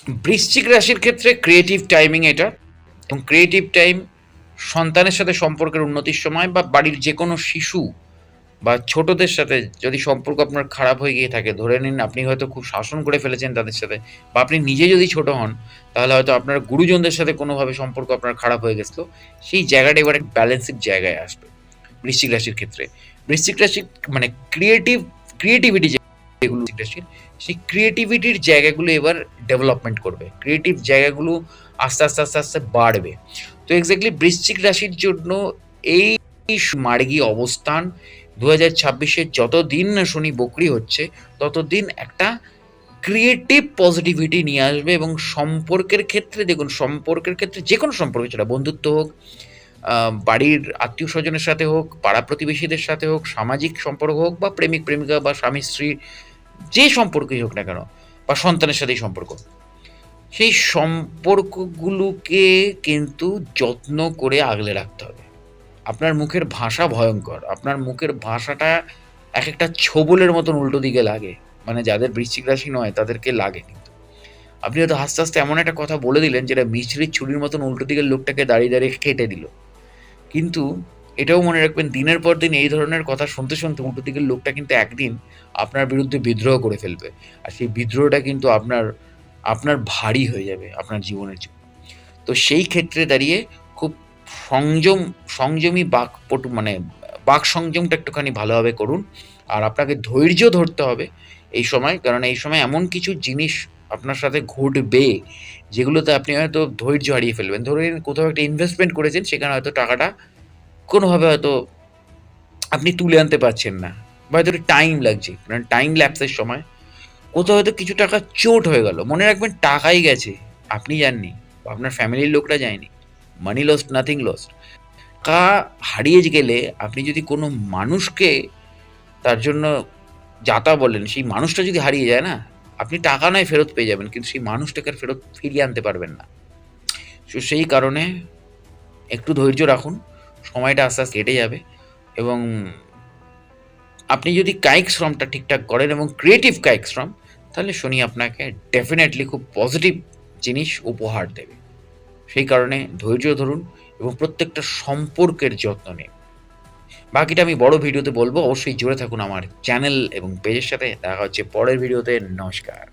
বৃশ্চিক রাশির ক্ষেত্রে ক্রিয়েটিভ টাইমিং এটা, এবং ক্রিয়েটিভ টাইম সন্তানের সাথে সম্পর্কের উন্নতির সময়, বা বাড়ির যে কোনো শিশু বা ছোটদের সাথে যদি সম্পর্ক আপনার খারাপ হয়ে গিয়ে থাকে, ধরে নিন আপনি হয়তো খুব শাসন করে ফেলেছেন তাদের সাথে, বা আপনি নিজে যদি ছোট হন, তাহলে হয়তো আপনার গুরুজনদের সাথে কোনোভাবে সম্পর্ক আপনার খারাপ হয়ে গেছিলো, সেই জায়গাটা এবার এক ব্যালেন্সের জায়গায় আসবে বৃশ্চিক রাশির ক্ষেত্রে। বৃশ্চিক রাশির মানে ক্রিয়েটিভিটি যেগুলো বৃশ্চিক রাশির, সেই ক্রিয়েটিভিটির জায়গাগুলো এবার ডেভেলপমেন্ট করবে, ক্রিয়েটিভ জায়গাগুলো আস্তে আস্তে আস্তে আস্তে বাড়বে। তো এক্স্যাক্টলি বৃশ্চিক রাশির জন্য এই মার্গী অবস্থান 2026-এ যতদিন না শনি বকরি হচ্ছে, ততদিন একটা ক্রিয়েটিভ পজিটিভিটি নিয়ে আসবে। এবং সম্পর্কের ক্ষেত্রে দেখুন, সম্পর্কের ক্ষেত্রে যে কোনো সম্পর্ক, সেটা বন্ধুত্ব হোক, বাড়ির আত্মীয় স্বজনের সাথে হোক, পাড়া প্রতিবেশীদের সাথে হোক, সামাজিক সম্পর্ক হোক, বা প্রেমিক প্রেমিকা বা স্বামী স্ত্রী, যে সম্পর্কই হোক না কেন, বা সন্তানের সাথেই সম্পর্ক, সেই সম্পর্কগুলোকে কিন্তু যত্ন করে আগলে রাখতে হবে। আপনার মুখের ভাষা ভয়ঙ্কর, আপনার মুখের ভাষাটা এক একটা ছোবলের মতন উল্টো দিকে লাগে, মানে যাদের বৃশ্চিক রাশি নয় তাদেরকে লাগে। কিন্তু আপনি হয়তো হাসতে হাসতে এমন একটা কথা বলে দিলেন যেটা মিস্ত্রির ছুরির মতন উল্টো দিকের লোকটাকে দাঁড়িয়ে দাঁড়িয়ে কেটে দিল। কিন্তু এটাও মনে রাখবেন, দিনের পর দিন এই ধরনের কথা শুনতে শুনতে উল্টো দিকের লোকটা কিন্তু একদিন আপনার বিরুদ্ধে বিদ্রোহ করে ফেলবে, আর সেই বিদ্রোহটা কিন্তু আপনার আপনার ভারী হয়ে যাবে আপনার জীবনের জন্য। তো সেই ক্ষেত্রে দাঁড়িয়ে খুব সংযমী বাকপটু, মানে বাক সংযমটা একটুখানি ভালোভাবে করুন। আর আপনাকে ধৈর্য ধরতে হবে এই সময়, কারণ এই সময় এমন কিছু জিনিস আপনার সাথে ঘটবে যেগুলোতে আপনি হয়তো ধৈর্য হারিয়ে ফেলবেন। ধরে নিন কোথাও একটা ইনভেস্টমেন্ট করেছেন, সেখানে হয়তো টাকাটা কোনোভাবে হয়তো আপনি তুলে আনতে পারছেন না, বা হয়তো টাইম লাগছে, কারণ টাইম ল্যাপসের সময় কোথাও হয়তো কিছু টাকা চোট হয়ে গেল। মনে রাখবেন, টাকাই গেছে, আপনি যাননি, বা আপনার ফ্যামিলির লোকরা যায়নি। মানি লস্ট, নাথিং লস্ট। টাকা হারিয়ে গেলে আপনি যদি কোনো মানুষকে তার জন্য যাতা বলেন, সেই মানুষটা যদি হারিয়ে যায় না, আপনি টাকা নয় ফেরত পেয়ে যাবেন, কিন্তু সেই মানুষটাকে আর ফেরত ফিরিয়ে আনতে পারবেন না। তো সেই কারণে একটু ধৈর্য রাখুন, সময়টা আস্তে আস্তে কেটে যাবে। এবং আপনি যদি কায়িক শ্রমটা ঠিকঠাক করেন এবং ক্রিয়েটিভ কায়িক শ্রম, তাহলে শনি আপনাকে ডেফিনেটলি খুব পজিটিভ জিনিস উপহার দেবে। সেই কারণে ধৈর্য ধরুন এবং প্রত্যেকটা সম্পর্কের যত্ন নিন। বাকিটা আমি বড় ভিডিওতে বলবো, অবশ্যই জুড়ে থাকুন আমার চ্যানেল এবং পেজের সাথে। দেখা হচ্ছে পরের ভিডিওতে। নমস্কার।